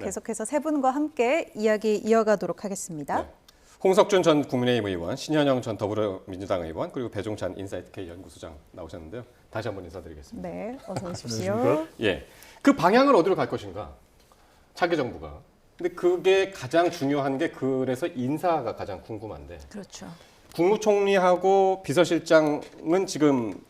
계속해서 세 분과 함께 이야기 이어가도록 하겠습니다. 네. 홍석준 전 국민의힘 의원, 신현영 전 더불어민주당 의원, 그리고 배종찬 인사이트K 연구소장 나오셨는데요. 다시 한번 인사드리겠습니다. 네, 어서 오십시오. 예, 그 방향을 어디로 갈 것인가? 차기 정부가. 근데 그게 가장 중요한 게 그래서 인사가 가장 궁금한데. 그렇죠. 국무총리하고 비서실장은 지금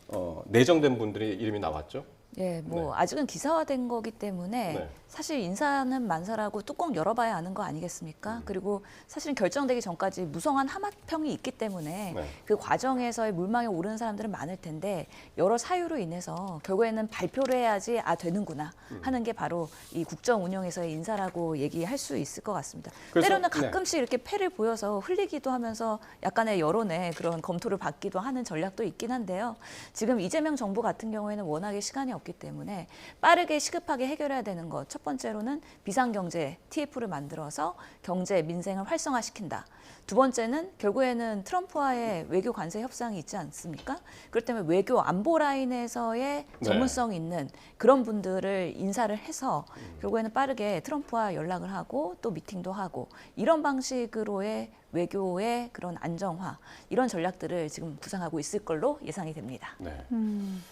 내정된 분들이 이름이 나왔죠. 예, 아직은 기사화된 거기 때문에 사실 인사는 만사라고 뚜껑 열어봐야 아는 거 아니겠습니까? 그리고 사실은 결정되기 전까지 무성한 하마평이 있기 때문에 그 과정에서의 물망에 오르는 사람들은 많을 텐데 여러 사유로 인해서 결국에는 발표를 해야지 되는구나 하는 게 바로 이 국정 운영에서의 인사라고 얘기할 수 있을 것 같습니다. 때로는 가끔씩 이렇게 패를 보여서 흘리기도 하면서 약간의 여론에 그런 검토를 받기도 하는 전략도 있긴 한데요. 지금 이재명 정부 같은 경우에는 워낙에 시간이 없기 때문에 빠르게 시급하게 해결해야 되는 것. 첫 번째로는 비상경제 TF를 만들어서 경제, 민생을 활성화시킨다. 두 번째는 결국에는 트럼프와의 외교 관세 협상이 있지 않습니까? 그렇기 때문에 외교 안보 라인에서의 전문성 있는 그런 분들을 인사를 해서 결국에는 빠르게 트럼프와 연락을 하고 또 미팅도 하고 이런 방식으로의 외교의 그런 안정화 이런 전략들을 지금 구상하고 있을 걸로 예상이 됩니다. 네.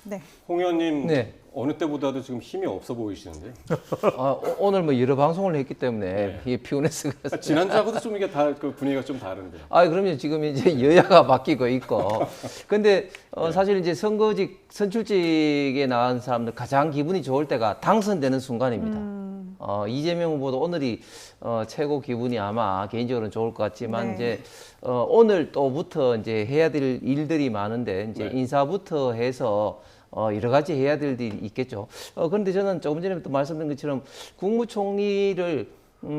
네. 홍 의원님 어느 때보다도 지금 힘이 없어 보이시는데요. 오늘 뭐 여러 방송을 했기 때문에 이게 피곤해서 그래서. 지난주하고도 좀 이게 그 분위기가 좀 다른데요. 그러면 지금 이제 여야가 바뀌고 있고. 근데 사실 이제 선출직에 나간 사람들 가장 기분이 좋을 때가 당선되는 순간입니다. 이재명 후보도 오늘이 최고 기분이 아마 개인적으로는 좋을 것 같지만 이제 오늘 또부터 이제 해야 될 일들이 많은데 이제 인사부터 해서 여러 가지 해야 될 일이 있겠죠. 그런데 저는 조금 전에 또 말씀드린 것처럼 국무총리를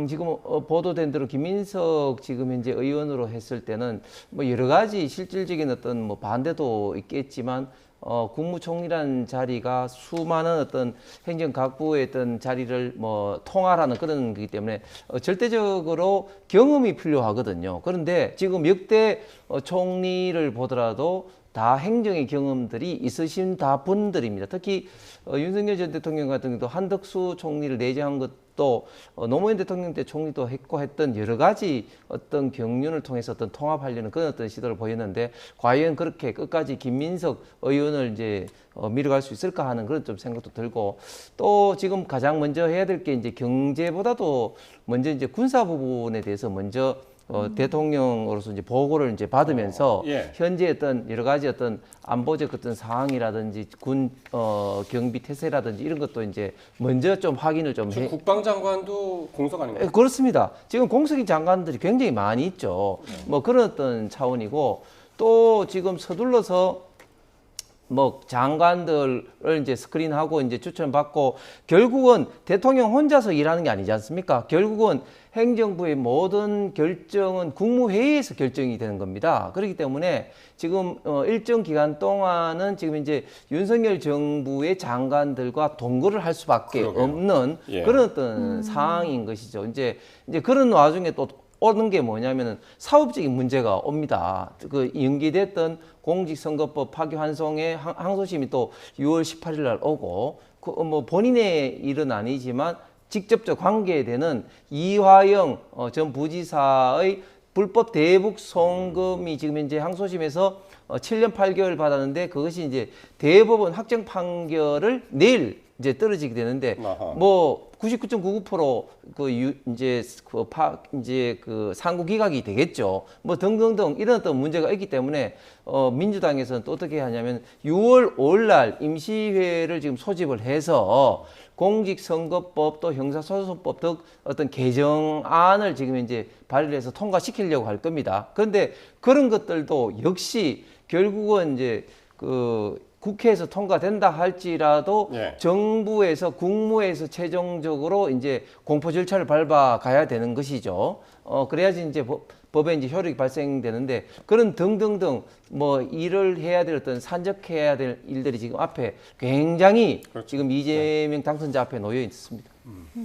지금 보도된 대로 김민석 지금 현재 의원으로 했을 때는 뭐 여러 가지 실질적인 어떤 뭐 반대도 있겠지만 국무총리라는 자리가 수많은 어떤 행정각부의 어떤 자리를 뭐 통할하는 그런 거기 때문에 절대적으로 경험이 필요하거든요. 그런데 지금 역대 총리를 보더라도 다 행정의 경험들이 있으신 다 분들입니다. 특히 윤석열 전 대통령 같은 경우도 한덕수 총리를 내정한 것도 노무현 대통령 때 총리도 했고 했던 여러 가지 어떤 경륜을 통해서 어떤 통합하려는 그런 어떤 시도를 보였는데 과연 그렇게 끝까지 김민석 의원을 이제 밀어갈 수 있을까 하는 그런 좀 생각도 들고 또 지금 가장 먼저 해야 될 게 이제 경제보다도 먼저 이제 군사 부분에 대해서 먼저 대통령으로서 이제 보고를 이제 받으면서 현재 어떤 여러 가지 어떤 안보적 어떤 상황이라든지 군 경비 태세라든지 이런 것도 이제 먼저 좀 확인을 좀 해. 국방장관도 공석 아닌가요? 그렇습니다. 지금 공석인 장관들이 굉장히 많이 있죠. 뭐 그런 어떤 차원이고 또 지금 서둘러서 뭐 장관들을 이제 스크린하고 이제 추천받고 결국은 대통령 혼자서 일하는 게 아니지 않습니까? 결국은 행정부의 모든 결정은 국무회의에서 결정이 되는 겁니다. 그렇기 때문에 지금 일정 기간 동안은 지금 이제 윤석열 정부의 장관들과 동거를 할 수밖에 없는 그런 어떤 상황인 것이죠. 이제 그런 와중에 또 오는 게 뭐냐면은 사업적인 문제가 옵니다. 그 연기됐던 공직선거법 파기환송의 항소심이 또 6월 18일 날 오고 뭐 본인의 일은 아니지만 직접적 관계되는 이화영 전 부지사의 불법 대북 송금이 지금 현재 항소심에서 7년 8개월 받았는데 그것이 이제 대법원 확정 판결을 내일 이제 떨어지게 되는데 뭐 99.99% 이제 그 상고 기각이 되겠죠. 뭐 등등등 이런 어떤 문제가 있기 때문에 민주당에서는 또 어떻게 하냐면 6월 5일 날 임시회를 지금 소집을 해서 공직선거법 또 형사소송법 등 어떤 개정안을 지금 이제 발의해서 통과시키려고 할 겁니다. 그런데 그런 것들도 역시 결국은 이제 국회에서 통과된다 할지라도 정부에서 국무에서 최종적으로 이제 공포 절차를 밟아 가야 되는 것이죠. 그래야지 이제 법에 이제 효력이 발생되는데 그런 등등등 뭐 일을 해야 될 어떤 산적해야 될 일들이 지금 앞에 굉장히 지금 이재명 당선자 앞에 놓여 있습니다.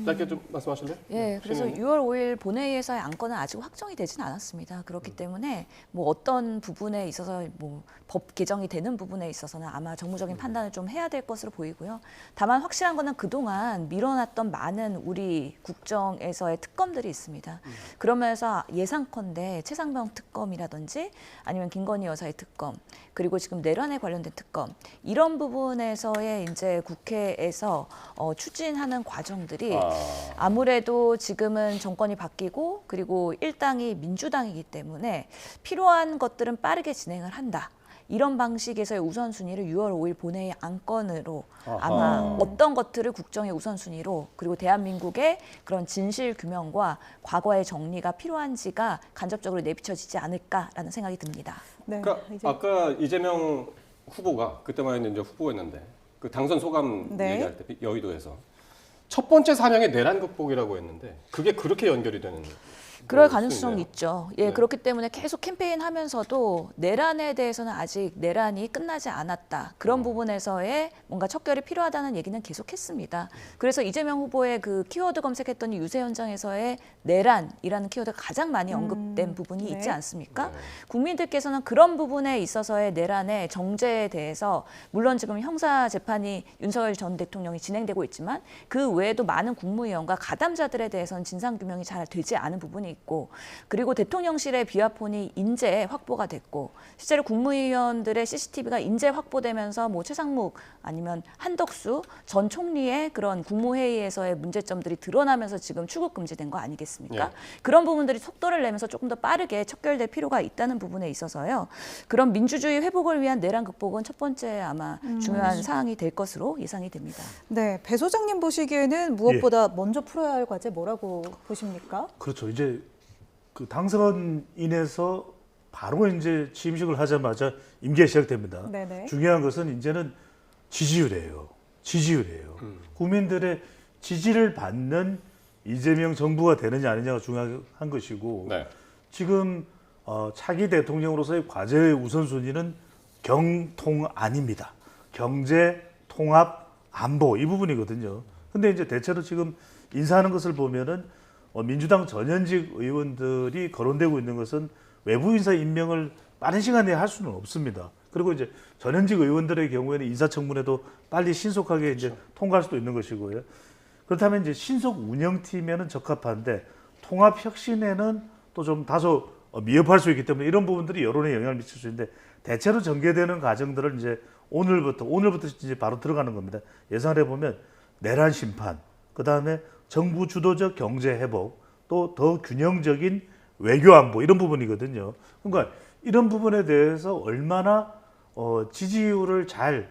짧게 좀 말씀하실래요? 예, 그래서 시민님. 6월 5일 본회의에서의 안건은 아직 확정이 되지는 않았습니다. 그렇기 때문에 뭐 어떤 부분에 있어서 뭐 법 개정이 되는 부분에 있어서는 아마 정무적인 판단을 좀 해야 될 것으로 보이고요. 다만 확실한 거는 그동안 미뤄놨던 많은 우리 국정에서의 특검들이 있습니다. 그러면서 예상컨대 최상병 특검이라든지 아니면 김건희 여사의 특검, 그리고 지금 내란에 관련된 특검, 이런 부분에서의 이제 국회에서 추진하는 과정들이 아무래도 지금은 정권이 바뀌고 그리고 일당이 민주당이기 때문에 필요한 것들은 빠르게 진행을 한다. 이런 방식에서의 우선순위를 6월 5일 본회의 안건으로 아마 어떤 것들을 국정의 우선순위로 그리고 대한민국의 그런 진실 규명과 과거의 정리가 필요한지가 간접적으로 내비쳐지지 않을까라는 생각이 듭니다. 네. 그러니까 이제 아까 이재명 후보가 그때만 해도 이제 후보였는데 그 당선 소감 네. 얘기할 때 여의도에서 첫 번째 사명이 내란 극복이라고 했는데 그게 그렇게 연결이 되는 그럴 걸 수도 가능성이 있네요. 있죠. 예, 네. 그렇기 때문에 계속 캠페인하면서도 내란에 대해서는 아직 내란이 끝나지 않았다. 그런 부분에서의 뭔가 척결이 필요하다는 얘기는 계속했습니다. 그래서 이재명 후보의 그 키워드 검색했더니 유세 현장에서의 내란이라는 키워드가 가장 많이 언급된 부분이 네. 있지 않습니까? 네. 국민들께서는 그런 부분에 있어서의 내란의 정제에 대해서 물론 지금 형사 재판이 윤석열 전 대통령이 진행되고 있지만 그 외에도 많은 국무위원과 가담자들에 대해서는 진상 규명이 잘 되지 않은 부분이 있고 그리고 대통령실의 비화폰이 인재 확보가 됐고 실제로 국무위원들의 CCTV가 인재 확보되면서 뭐 최상목 아니면 한덕수 전 총리의 그런 국무회의에서의 문제점들이 드러나면서 지금 출국 금지된 거 아니겠습니까? 예. 그런 부분들이 속도를 내면서 조금 더 빠르게 척결될 필요가 있다는 부분에 있어서요. 그런 민주주의 회복을 위한 내란 극복은 첫 번째 아마 중요한 사항이 될 것으로 예상이 됩니다. 네, 배 소장님 보시기에는 무엇보다 먼저 풀어야 할 과제 뭐라고 보십니까? 그렇죠. 이제 그 당선인에서 바로 이제 취임식을 하자마자 임기가 시작됩니다. 네네. 중요한 것은 이제는 지지율이에요. 지지율이에요. 국민들의 지지를 받는 이재명 정부가 되느냐 아니냐가 중요한 것이고 네. 지금 차기 대통령으로서의 과제의 우선순위는 경통안입니다. 경제, 통합, 안보 이 부분이거든요. 근데 이제 대체로 지금 인사하는 것을 보면은 민주당 전현직 의원들이 거론되고 있는 것은 외부 인사 임명을 빠른 시간 내에 할 수는 없습니다. 그리고 이제 전현직 의원들의 경우에는 인사청문회도 빨리 신속하게 이제 통과할 수도 있는 것이고요. 그렇다면 이제 신속 운영팀에는 적합한데 통합 혁신에는 또 좀 다소 미흡할 수 있기 때문에 이런 부분들이 여론에 영향을 미칠 수 있는데 대체로 전개되는 과정들을 이제 오늘부터 이제 바로 들어가는 겁니다. 예상을 해보면 내란 심판, 그 다음에 정부 주도적 경제 회복, 또 더 균형적인 외교 안보 이런 부분이거든요. 그러니까 이런 부분에 대해서 얼마나 지지율을 잘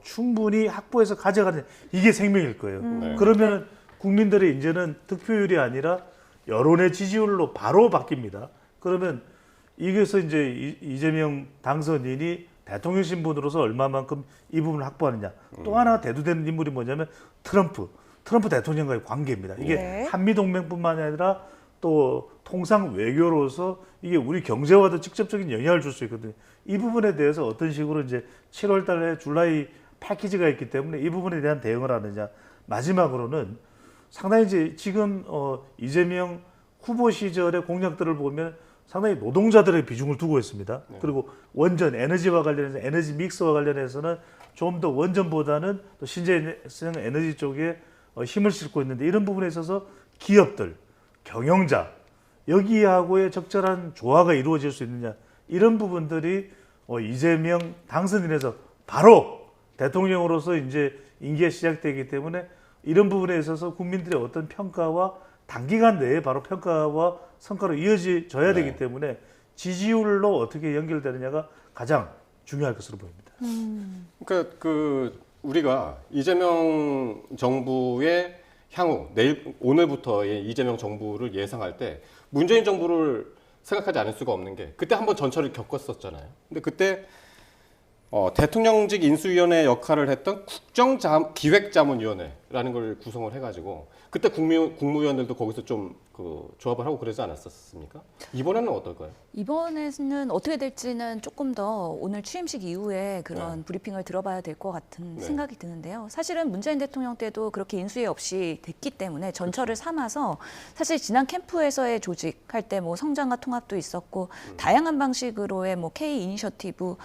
충분히 확보해서 가져가는 이게 생명일 거예요. 네. 그러면은 국민들의 이제는 득표율이 아니라 여론의 지지율로 바로 바뀝니다. 그러면 이게서 이제 이재명 당선인이 대통령 신분으로서 얼마만큼 이 부분을 확보하느냐. 또 하나 대두되는 인물이 뭐냐면 트럼프 대통령과의 관계입니다. 이게 네. 한미동맹뿐만 아니라 또 통상 외교로서 이게 우리 경제와도 직접적인 영향을 줄 수 있거든요. 이 부분에 대해서 어떤 식으로 이제 7월 달에 줄라이 패키지가 있기 때문에 이 부분에 대한 대응을 하느냐. 마지막으로는 상당히 이제 지금 이재명 후보 시절의 공약들을 보면 상당히 노동자들의 비중을 두고 있습니다. 네. 그리고 원전 에너지와 관련해서 에너지 믹스와 관련해서는 좀 더 원전보다는 또 신재생 에너지 쪽에 힘을 싣고 있는데 이런 부분에 있어서 기업들, 경영자 여기하고의 적절한 조화가 이루어질 수 있느냐 이런 부분들이 이재명 당선인에서 바로 대통령으로서 이제 임기가 시작되기 때문에 이런 부분에 있어서 국민들의 어떤 평가와 단기간 내에 바로 평가와 성과로 이어져야 네. 되기 때문에 지지율로 어떻게 연결되느냐가 가장 중요할 것으로 보입니다. 그러니까 우리가 이재명 정부의 향후 오늘부터의 이재명 정부를 예상할 때 문재인 정부를 생각하지 않을 수가 없는 게 그때 한번 전철을 겪었었잖아요. 근데 그때 대통령직 인수위원회 역할을 했던 국정기획자문위원회라는 걸 구성을 해가지고 그때 국무위원들도 거기서 좀 그 조합을 하고 그러지 않았었습니까? 이번에는 어떨까요? 이번에는 어떻게 될지는 조금 더 오늘 취임식 이후에 그런 브리핑을 들어봐야 될 것 같은 생각이 드는데요. 사실은 문재인 대통령 때도 그렇게 인수위 없이 됐기 때문에 전철을 삼아서 사실 지난 캠프에서의 조직할 때 뭐 성장과 통합도 있었고 다양한 방식으로의 뭐 K 이니셔티브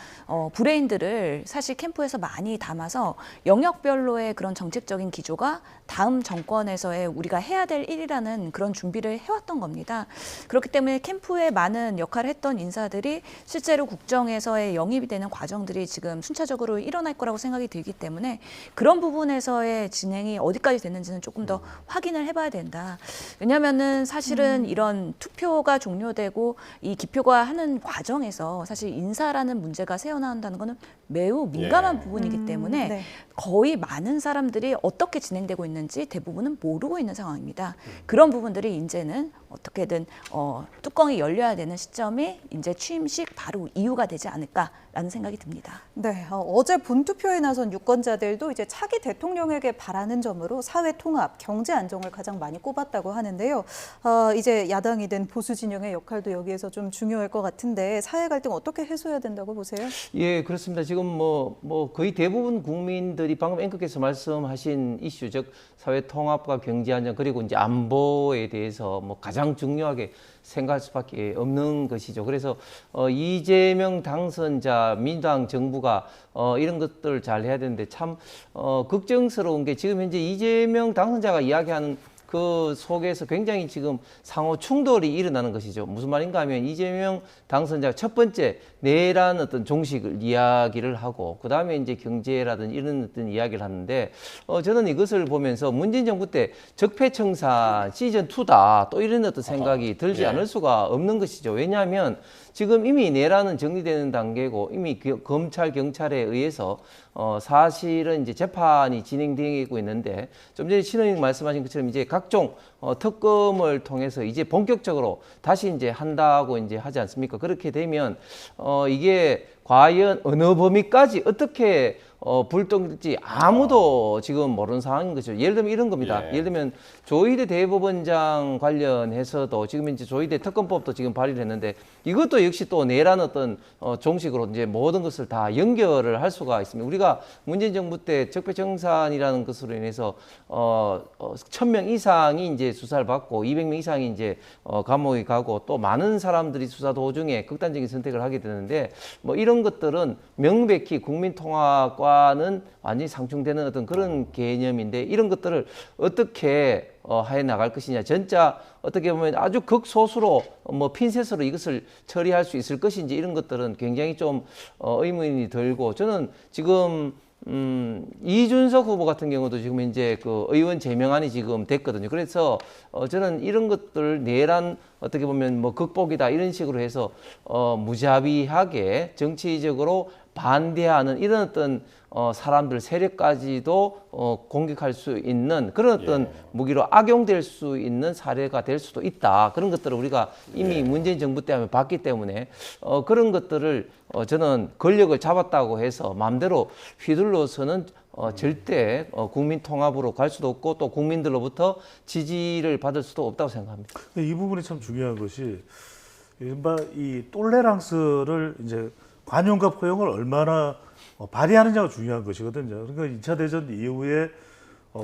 브레인들을 사실 캠프에서 많이 담아서 영역별로의 그런 정책적인 기조가 다음 정권에서의 우리가 해야 될 일이라는 그런 준비를 해왔던 겁니다. 그렇기 때문에 캠프에 많은 역할을 했던 인사들이 실제로 국정에서의 영입이 되는 과정들이 지금 순차적으로 일어날 거라고 생각이 들기 때문에 그런 부분에서의 진행이 어디까지 됐는지는 조금 더 확인을 해봐야 된다. 왜냐하면은 사실은 이런 투표가 종료되고 이 기표가 하는 과정에서 사실 인사라는 문제가 새어나온다는 것은 매우 민감한 부분이기 때문에 네. 거의 많은 사람들이 어떻게 진행되고 있는지 대부분은 모르고 있는 상황입니다. 그런 부분들이 이제는 어떻게든 뚜껑이 열려야 되는 시점이 이제 취임식 바로 이후가 되지 않을까라는 생각이 듭니다. 네, 어제 본투표에 나선 유권자들도 이제 차기 대통령에게 바라는 점으로 사회 통합, 경제 안정을 가장 많이 꼽았다고 하는데요. 이제 야당이든 보수 진영의 역할도 여기에서 좀 중요할 것 같은데 사회 갈등 어떻게 해소해야 된다고 보세요? 예, 그렇습니다. 지금 뭐 거의 대부분 국민들이 방금 앵커께서 말씀하신 이슈, 즉 사회 통합과 경제 안정 그리고 이제 안보에 대해서 뭐 가장 중요하게 생각할 수밖에 없는 것이죠. 그래서 이재명 당선자 민주당 정부가 이런 것들을 잘 해야 되는데 참 걱정스러운 게 지금 현재 이재명 당선자가 이야기하는 그 속에서 굉장히 지금 상호 충돌이 일어나는 것이죠. 무슨 말인가 하면 이재명 당선자가 첫 번째 내란 어떤 종식을 이야기를 하고 그 다음에 이제 경제라든 이런 어떤 이야기를 하는데 저는 이것을 보면서 문재인 정부 때 적폐청산 시즌2다 또 이런 어떤 생각이 들지 않을 수가 없는 것이죠. 왜냐하면 지금 이미 내란은 정리되는 단계고 이미 검찰, 경찰에 의해서 사실은 이제 재판이 진행되고 있는데 좀 전에 신의원님 말씀하신 것처럼 이제 각종 특검을 통해서 이제 본격적으로 다시 이제 한다고 이제 하지 않습니까? 그렇게 되면 이게 과연 어느 범위까지 어떻게 불똥일지 아무도 지금 모르는 상황인 거죠. 예를 들면 이런 겁니다. 예를 들면 조희대 대법원장 관련해서도 지금 이제 조희대 특검법도 지금 발의를 했는데 이것도 역시 또 내란 어떤 종식으로 이제 모든 것을 다 연결을 할 수가 있습니다. 우리가 문재인 정부 때 적폐청산이라는 것으로 인해서 1,000명 이상이 이제 수사를 받고 200명 이상이 이제 감옥에 가고 또 많은 사람들이 수사 도중에 극단적인 선택을 하게 되는데 뭐 이런 것들은 명백히 국민통합과는 완전히 상충되는 어떤 그런 개념인데 이런 것들을 어떻게 해 나갈 것이냐. 진짜 어떻게 보면 아주 극소수로 뭐 핀셋으로 이것을 처리할 수 있을 것인지 이런 것들은 굉장히 좀 의문이 들고 저는 지금 이준석 후보 같은 경우도 지금 이제 그 의원 제명안이 지금 됐거든요. 그래서 저는 이런 것들 내란 어떻게 보면 뭐 극복이다 이런 식으로 해서 무자비하게 정치적으로 반대하는 이런 어떤 사람들 세력까지도 공격할 수 있는 그런 어떤 무기로 악용될 수 있는 사례가 될 수도 있다. 그런 것들을 우리가 이미 문재인 정부 때 하면 봤기 때문에 그런 것들을 저는 권력을 잡았다고 해서 마음대로 휘둘러서는 절대 국민 통합으로 갈 수도 없고 또 국민들로부터 지지를 받을 수도 없다고 생각합니다. 이 부분이 참 중요한 것이 이른바 이 톨레랑스를 이제 관용과 포용을 얼마나 발휘하느냐가 중요한 것이거든요. 그러니까 2차 대전 이후에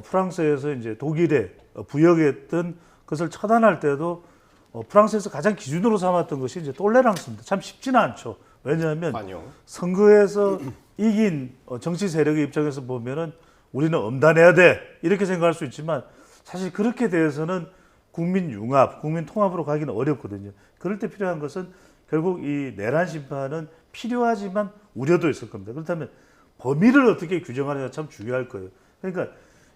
프랑스에서 이제 독일에 부역했던 것을 처단할 때도 프랑스에서 가장 기준으로 삼았던 것이 이제 톨레랑스입니다. 참 쉽지는 않죠. 왜냐하면 선거에서 이긴 정치 세력의 입장에서 보면은 우리는 엄단해야 돼 이렇게 생각할 수 있지만 사실 그렇게 돼서는 국민 융합, 국민 통합으로 가기는 어렵거든요. 그럴 때 필요한 것은 결국 이 내란 심판은 필요하지만 우려도 있을 겁니다. 그렇다면 범위를 어떻게 규정하느냐 참 중요할 거예요. 그러니까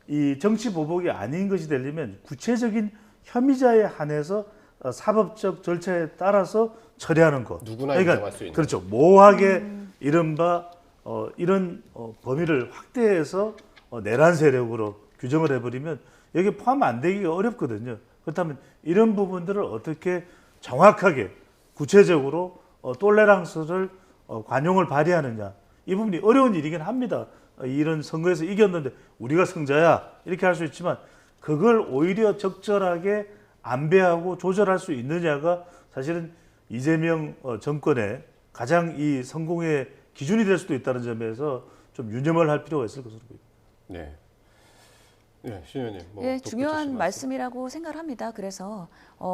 이 정치 보복이 아닌 것이 되려면 구체적인 혐의자에 한해서 사법적 절차에 따라서 처리하는 것. 누구나 그러니까 인정할 수 있는. 그렇죠. 모호하게 이른바 이런 범위를 확대해서 내란 세력으로 규정을 해버리면 여기에 포함 안 되기가 어렵거든요. 그렇다면 이런 부분들을 어떻게 정확하게 구체적으로 톨레랑스를 관용을 발휘하느냐 이 부분이 어려운 일이긴 합니다. 이런 선거에서 이겼는데 우리가 승자야 이렇게 할 수 있지만 그걸 오히려 적절하게 안배하고 조절할 수 있느냐가 사실은 이재명 정권의 가장 이 성공의 기준이 될 수도 있다는 점에서 좀 유념을 할 필요가 있을 것으로 보입니다. 네. 네, 신 의원님. 뭐 예, 덧붙이실 중요한 말씀. 말씀이라고 생각을 합니다. 그래서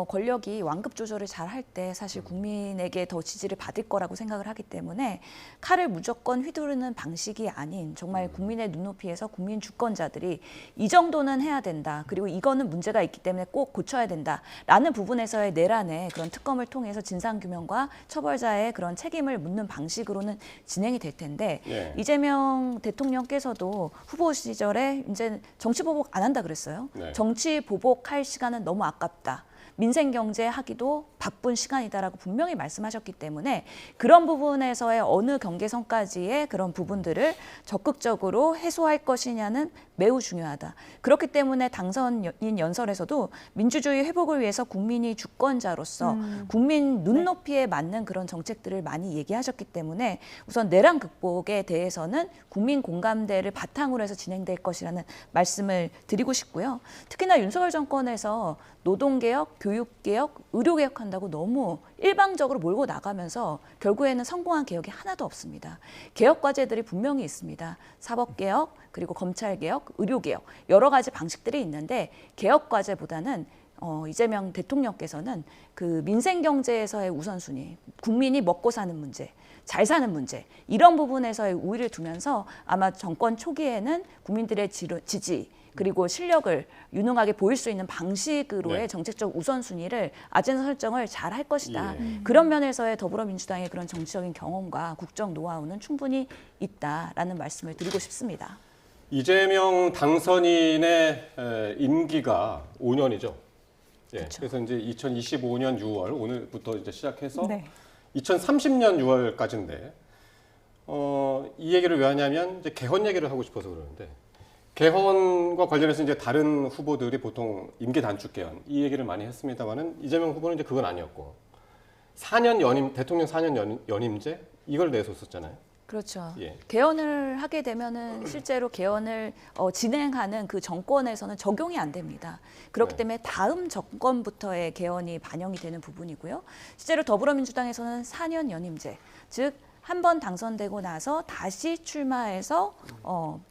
권력이 완급 조절을 잘 할 때 사실 국민에게 더 지지를 받을 거라고 생각을 하기 때문에 칼을 무조건 휘두르는 방식이 아닌 정말 국민의 눈높이에서 국민 주권자들이 이 정도는 해야 된다. 그리고 이거는 문제가 있기 때문에 꼭 고쳐야 된다라는 부분에서의 내란의 그런 특검을 통해서 진상규명과 처벌자의 그런 책임을 묻는 방식으로는 진행이 될 텐데 예. 이재명 대통령께서도 후보 시절에 이제 정치 보복 안 한다 그랬어요. 네. 정치 보복할 시간은 너무 아깝다. 민생 경제 하기도 바쁜 시간이다라고 분명히 말씀하셨기 때문에 그런 부분에서의 어느 경계선까지의 그런 부분들을 적극적으로 해소할 것이냐는 매우 중요하다. 그렇기 때문에 당선인 연설에서도 민주주의 회복을 위해서 국민이 주권자로서 국민 눈높이에 맞는 그런 정책들을 많이 얘기하셨기 때문에 우선 내란 극복에 대해서는 국민 공감대를 바탕으로 해서 진행될 것이라는 말씀을 드리고 싶고요. 특히나 윤석열 정권에서 노동개혁, 교육개혁, 의료개혁 한다고 너무 일방적으로 몰고 나가면서 결국에는 성공한 개혁이 하나도 없습니다. 개혁 과제들이 분명히 있습니다. 사법개혁, 그리고 검찰개혁, 의료개혁 여러 가지 방식들이 있는데 개혁 과제보다는 이재명 대통령께서는 그 민생 경제에서의 우선순위, 국민이 먹고 사는 문제, 잘 사는 문제 이런 부분에서의 우위를 두면서 아마 정권 초기에는 국민들의 지지 그리고 실력을 유능하게 보일 수 있는 방식으로의 네. 정책적 우선순위를 아젠다 설정을 잘 할 것이다. 예. 그런 면에서의 더불어민주당의 그런 정치적인 경험과 국정 노하우는 충분히 있다라는 말씀을 드리고 싶습니다. 이재명 당선인의 임기가 5년이죠. 예. 그쵸. 그래서 이제 2025년 6월 오늘부터 이제 시작해서 네. 2030년 6월까지인데 이 얘기를 왜 하냐면 이제 개헌 얘기를 하고 싶어서 그러는데 개헌과 관련해서 이제 다른 후보들이 보통 임기 단축 개헌 이 얘기를 많이 했습니다만은 이재명 후보는 이제 그건 아니었고 4년 연임 대통령 4년 연임제 이걸 내세웠었잖아요. 그렇죠. 예. 개헌을 하게 되면은 실제로 개헌을 진행하는 그 정권에서는 적용이 안 됩니다. 그렇기 네. 때문에 다음 정권부터의 개헌이 반영이 되는 부분이고요. 실제로 더불어민주당에서는 4년 연임제, 즉 한 번 당선되고 나서 다시 출마해서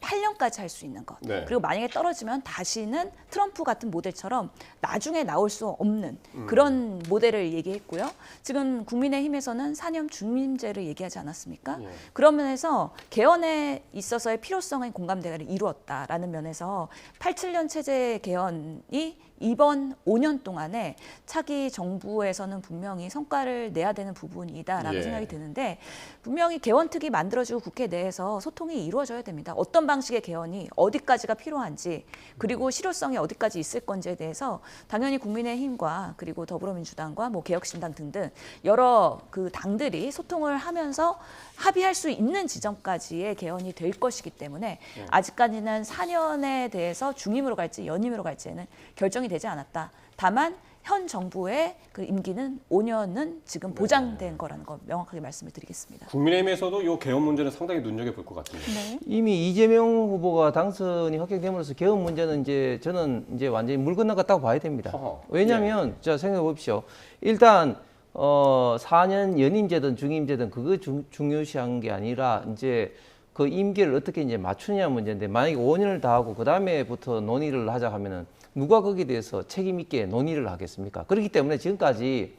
8년까지 할 수 있는 것. 네. 그리고 만약에 떨어지면 다시는 트럼프 같은 모델처럼 나중에 나올 수 없는 그런 모델을 얘기했고요. 지금 국민의힘에서는 4년 중임제를 얘기하지 않았습니까? 예. 그런 면에서 개헌에 있어서의 필요성의 공감대가 이루었다라는 면에서 87년 체제 개헌이 이번 5년 동안에 차기 정부에서는 분명히 성과를 내야 되는 부분이다라고 예. 생각이 드는데 분명히 개헌특위 만들어지고 국회 내에서 소통이 이루어져야 됩니다. 어떤 방식의 개헌이 어디까지가 필요한지 그리고 실효성이 어디까지 있을 건지에 대해서 당연히 국민의힘과 그리고 더불어민주당과 뭐 개혁신당 등등 여러 그 당들이 소통을 하면서 합의할 수 있는 지점까지의 개헌이 될 것이기 때문에 아직까지는 4년에 대해서 중임으로 갈지 연임으로 갈지에는 결정이 되지 않았다. 다만 현 정부의 그 임기는 5년은 지금 보장된 거라는 거 명확하게 말씀을 드리겠습니다. 국민의힘에서도 이 개헌 문제는 상당히 눈여겨볼 것 같은데. 네. 이미 이재명 후보가 당선이 확정됨으로써 개헌 문제는 이제 저는 이제 완전히 물 건너갔다고 봐야 됩니다. 허허. 왜냐하면 자 생각해 보십시오. 일단 4년 연임제든 중임제든 그거 중요시한 게 아니라 이제 그 임기를 어떻게 이제 맞추냐 문제인데 만약에 5년을 다 하고 그 다음에부터 논의를 하자 하면은 누가 거기에 대해서 책임 있게 논의를 하겠습니까? 그렇기 때문에 지금까지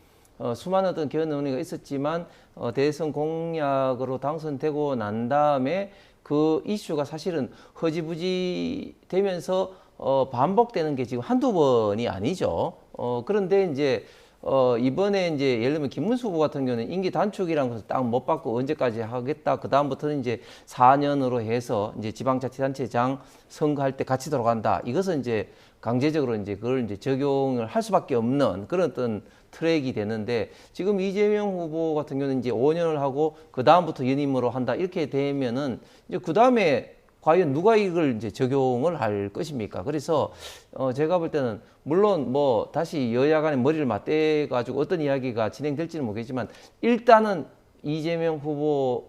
수많은 어떤 개헌 논의가 있었지만 대선 공약으로 당선되고 난 다음에 그 이슈가 사실은 허지부지 되면서 반복되는 게 지금 한두 번이 아니죠. 그런데 이제 이번에 이제 예를 들면 김문수 후보 같은 경우는 임기 단축이라는 것을 딱 못 받고 언제까지 하겠다. 그 다음부터는 이제 4년으로 해서 이제 지방자치단체장 선거할 때 같이 돌아간다. 이것은 이제 강제적으로 이제 그걸 이제 적용을 할 수밖에 없는 그런 어떤 트랙이 되는데 지금 이재명 후보 같은 경우는 이제 5년을 하고 그 다음부터 연임으로 한다. 이렇게 되면은 이제 그 다음에 과연 누가 이걸 이제 적용을 할 것입니까? 그래서 제가 볼 때는 물론 뭐 다시 여야 간의 머리를 맞대 가지고 어떤 이야기가 진행될지는 모르겠지만 일단은 이재명 후보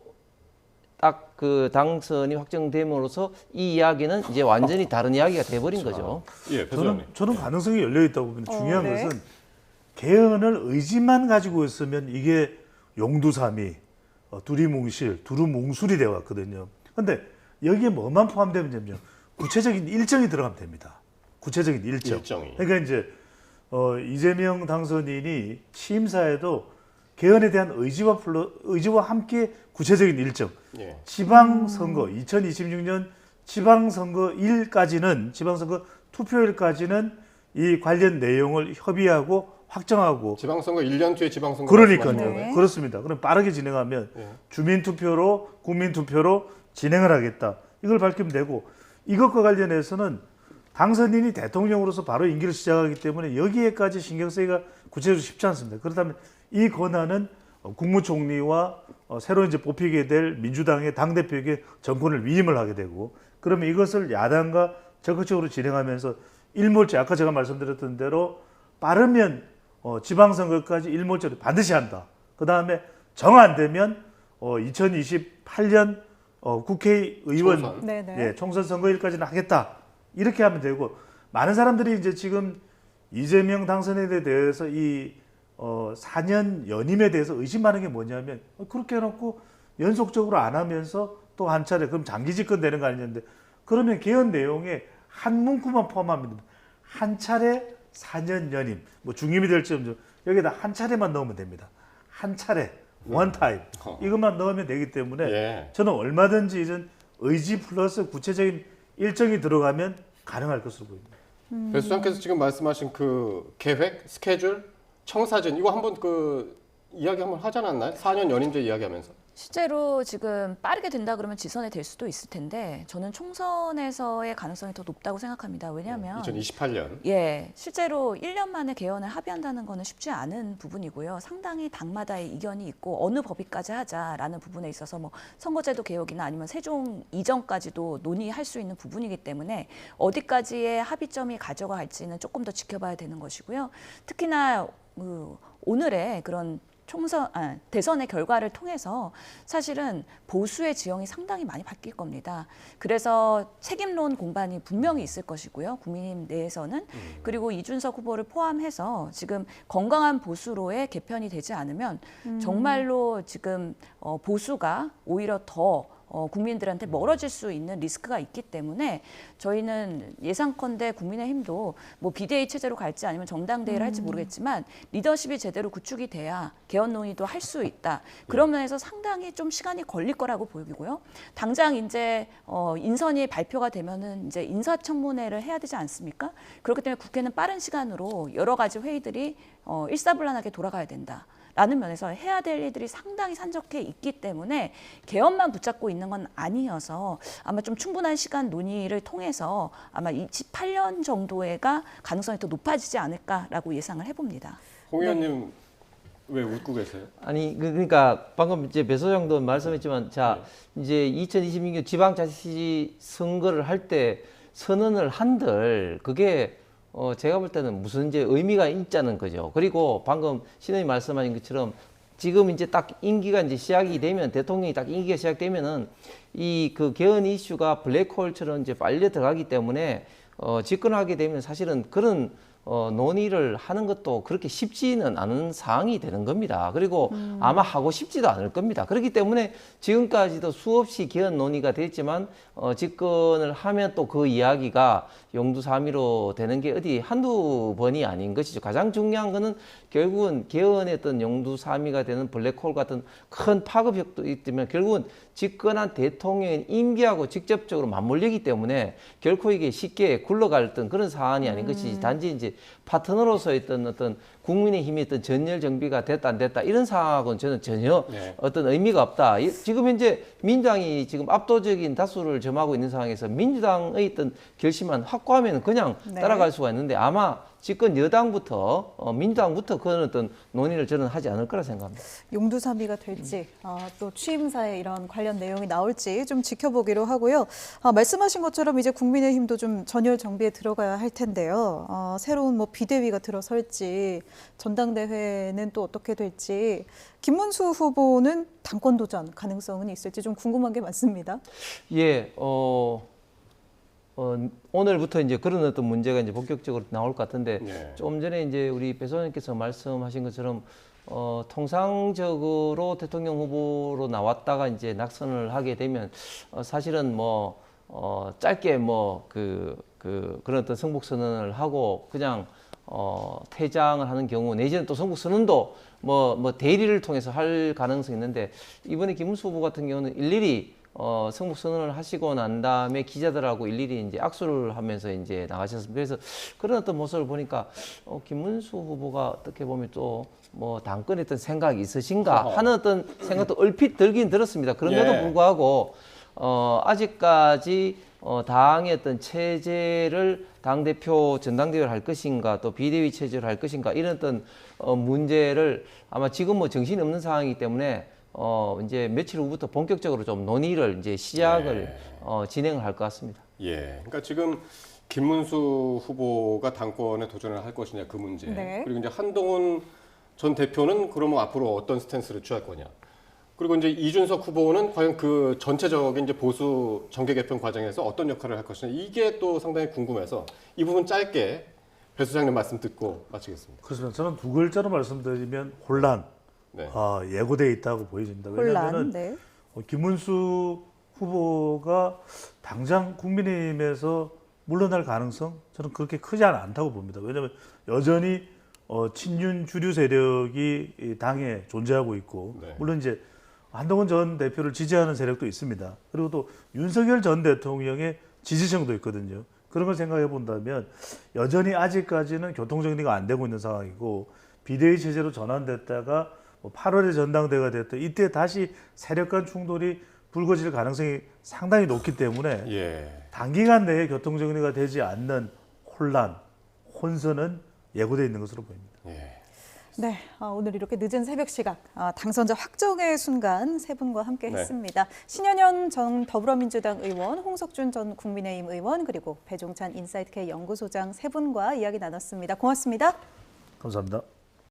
딱 그 당선이 확정됨으로써 이 이야기는 이제 완전히 다른 이야기가 돼버린 거죠. 예, 배소장님. 저는 가능성이 열려 있다고 봅니다. 중요한 네. 것은 개헌을 의지만 가지고 있으면 이게 용두삼이, 두리뭉실, 두루뭉술이 되어 왔거든요. 근데 여기에 뭐만 포함되면요, 구체적인 일정이 들어가면 됩니다. 구체적인 일정. 일정이. 그러니까 이제 이재명 당선인이 취임사에도 개헌에 대한 의지와 함께 구체적인 일정. 예. 지방선거 2026년 지방선거일까지는 지방선거 투표일까지는 이 관련 내용을 협의하고 확정하고 지방선거 1년 뒤에 지방선거 그러니까요. 말씀하시는 거예요? 네. 그렇습니다. 그럼 빠르게 진행하면 예. 주민투표로 국민투표로 진행을 하겠다. 이걸 밝히면 되고 이것과 관련해서는 당선인이 대통령으로서 바로 임기를 시작하기 때문에 여기에까지 신경 쓰기가 구체적으로 쉽지 않습니다. 그렇다면 이 권한은 국무총리와 새로 이제 뽑히게 될 민주당의 당대표에게 정권을 위임을 하게 되고 그러면 이것을 야당과 적극적으로 진행하면서 일몰제 아까 제가 말씀드렸던 대로 빠르면 지방선거까지 일몰제를 반드시 한다. 그 다음에 정 안 되면 2028년 국회의원 총선. 네네. 예, 총선 선거일까지는 하겠다. 이렇게 하면 되고 많은 사람들이 이제 지금 이재명 당선인에 대해서 이 4년 연임에 대해서 의심하는 게 뭐냐면 그렇게 해놓고 연속적으로 안 하면서 또 한 차례 그럼 장기 집권 되는 거 아니냐는데 그러면 개헌 내용에 한 문구만 포함하면 됩니다. 한 차례 4년 연임 뭐 중임이 될지 여기다 한 차례만 넣으면 됩니다. 한 차례 원 타임 이것만 넣으면 되기 때문에 예. 저는 얼마든지 이런 의지 플러스 구체적인 일정이 들어가면 가능할 것으로 보입니다. 배수장께서 지금 말씀하신 그 계획, 스케줄, 청사진 이거 한번 그 이야기 한번 하지 않았나요? 4년 연임제 이야기하면서. 실제로 지금 빠르게 된다 그러면 지선에 될 수도 있을 텐데 저는 총선에서의 가능성이 더 높다고 생각합니다. 왜냐하면 2028년. 예, 실제로 1년 만에 개헌을 합의한다는 거는 쉽지 않은 부분이고요. 상당히 당마다의 이견이 있고 어느 법위까지 하자라는 부분에 있어서 뭐 선거제도 개혁이나 아니면 세종 이전까지도 논의할 수 있는 부분이기 때문에 어디까지의 합의점이 가져갈지는 조금 더 지켜봐야 되는 것이고요. 특히나 오늘의 그런 대선의 결과를 통해서 사실은 보수의 지형이 상당히 많이 바뀔 겁니다. 그래서 책임론 공방이 분명히 있을 것이고요. 국민의힘 내에서는. 그리고 이준석 후보를 포함해서 지금 건강한 보수로의 개편이 되지 않으면 정말로 지금 보수가 오히려 더 국민들한테 멀어질 수 있는 리스크가 있기 때문에 저희는 예상컨대 국민의힘도 뭐 비대위 체제로 갈지 아니면 정당대회를 할지 모르겠지만 리더십이 제대로 구축이 돼야 개헌 논의도 할 수 있다. 그런 면에서 상당히 좀 시간이 걸릴 거라고 보이고요. 당장 이제 인선이 발표가 되면은 이제 인사청문회를 해야 되지 않습니까? 그렇기 때문에 국회는 빠른 시간으로 여러 가지 회의들이 일사불란하게 돌아가야 된다. 라는 면에서 해야 될 일들이 상당히 산적해 있기 때문에 개헌만 붙잡고 있는 건 아니어서 아마 좀 충분한 시간 논의를 통해서 아마 28년 정도가 가능성이 더 높아지지 않을까라고 예상을 해봅니다. 홍 의원님 왜 웃고 계세요? 아니 그러니까 방금 이제 배 소장도 말씀했지만 자 이제 2026년 지방자치 선거를 할 때 선언을 한들 그게 제가 볼 때는 무슨 이제 의미가 있자는 거죠. 그리고 방금 신원이 말씀하신 것처럼 지금 이제 딱 임기가 이제 시작이 되면 대통령이 딱 임기가 시작되면은 이 그 개헌 이슈가 블랙홀처럼 이제 빨려 들어가기 때문에 집권하게 되면 사실은 그런 논의를 하는 것도 그렇게 쉽지는 않은 상황이 되는 겁니다. 그리고 아마 하고 싶지도 않을 겁니다. 그렇기 때문에 지금까지도 수없이 개헌 논의가 됐지만 집권을 하면 또 그 이야기가 용두사미로 되는 게 어디 한두 번이 아닌 것이죠. 가장 중요한 거는 결국은 개헌의 어떤 용두사미가 되는 블랙홀 같은 큰 파급력도 있지만 결국은 집권한 대통령의 임기하고 직접적으로 맞물리기 때문에 결코 이게 쉽게 굴러갈 그런 사안이 아닌 것이지 단지 이제 파트너로서의 어떤 국민의힘의 어떤 전열 정비가 됐다 안 됐다 이런 상황하고는 저는 전혀 어떤 의미가 없다. 지금 현재 민주당이 지금 압도적인 다수를 점하고 있는 상황에서 민주당의 어떤 결심만 확고하면 그냥 따라갈 수가 있는데 아마 집권 여당부터 민주당부터 그런 어떤 논의를 저는 하지 않을 거라 생각합니다. 용두사미가 될지 또 취임사에 이런 관련 내용이 나올지 좀 지켜보기로 하고요. 말씀하신 것처럼 이제 국민의힘도 좀 전열 정비에 들어가야 할 텐데요. 새로운 뭐 비대위가 들어설지 전당대회는 또 어떻게 될지 김문수 후보는 당권 도전 가능성은 있을지 좀 궁금한 게 많습니다. 예, 오늘부터 이제 그런 어떤 문제가 이제 본격적으로 나올 것 같은데 네. 좀 전에 이제 우리 배 소장님께서 말씀하신 것처럼 통상적으로 대통령 후보로 나왔다가 이제 낙선을 하게 되면 사실은 뭐 짧게 뭐 그런 어떤 성북 선언을 하고 그냥 퇴장을 하는 경우 내지는 또 성북 선언도 뭐 대리를 통해서 할 가능성이 있는데 이번에 김문수 후보 같은 경우는 일일이 성북 선언을 하시고 난 다음에 기자들하고 일일이 이제 악수를 하면서 이제 나가셨습니다. 그래서 그런 어떤 모습을 보니까 김문수 후보가 어떻게 보면 또 뭐 당권에 어떤 생각이 있으신가 하는 어떤 생각도 얼핏 들긴 들었습니다. 그럼에도 예. 불구하고 아직까지 당의 어떤 체제를 당대표 전당대회를 할 것인가 또 비대위 체제를 할 것인가 이런 어떤 문제를 아마 지금 뭐 정신이 없는 상황이기 때문에 이제 며칠 후부터 본격적으로 좀 논의를 이제 시작을 진행을 할 것 같습니다. 예. 그러니까 지금 김문수 후보가 당권에 도전을 할 것이냐 그 문제. 네. 그리고 이제 한동훈 전 대표는 그러면 앞으로 어떤 스탠스를 취할 거냐. 그리고 이제 이준석 후보는 과연 그 전체적인 이제 보수 정계 개편 과정에서 어떤 역할을 할 것이냐. 이게 또 상당히 궁금해서 이 부분 짧게 배 소장님 말씀 듣고 마치겠습니다. 그렇습니다. 저는 두 글자로 말씀드리면 혼란, 네. 예고돼 있다고 보여집니다. 혼란. 왜냐하면 네. 김문수 후보가 당장 국민의힘에서 물러날 가능성 저는 그렇게 크지 않다고 봅니다. 왜냐하면 여전히 친윤 주류 세력이 이 당에 존재하고 있고 네. 물론 이제 한동훈 전 대표를 지지하는 세력도 있습니다. 그리고 또 윤석열 전 대통령의 지지층도 있거든요. 그런 걸 생각해 본다면 여전히 아직까지는 교통정리가 안 되고 있는 상황이고 비대위 체제로 전환됐다가 8월에 전당대회가 됐다. 이때 다시 세력 간 충돌이 불거질 가능성이 상당히 높기 때문에 예. 단기간 내에 교통정리가 되지 않는 혼란, 혼선은 예고되어 있는 것으로 보입니다. 예. 네, 오늘 이렇게 늦은 새벽 시각 당선자 확정의 순간 세 분과 함께 네. 했습니다. 신현현 전 더불어민주당 의원, 홍석준 전 국민의힘 의원, 그리고 배종찬 인사이트K 연구소장 세 분과 이야기 나눴습니다. 고맙습니다. 감사합니다.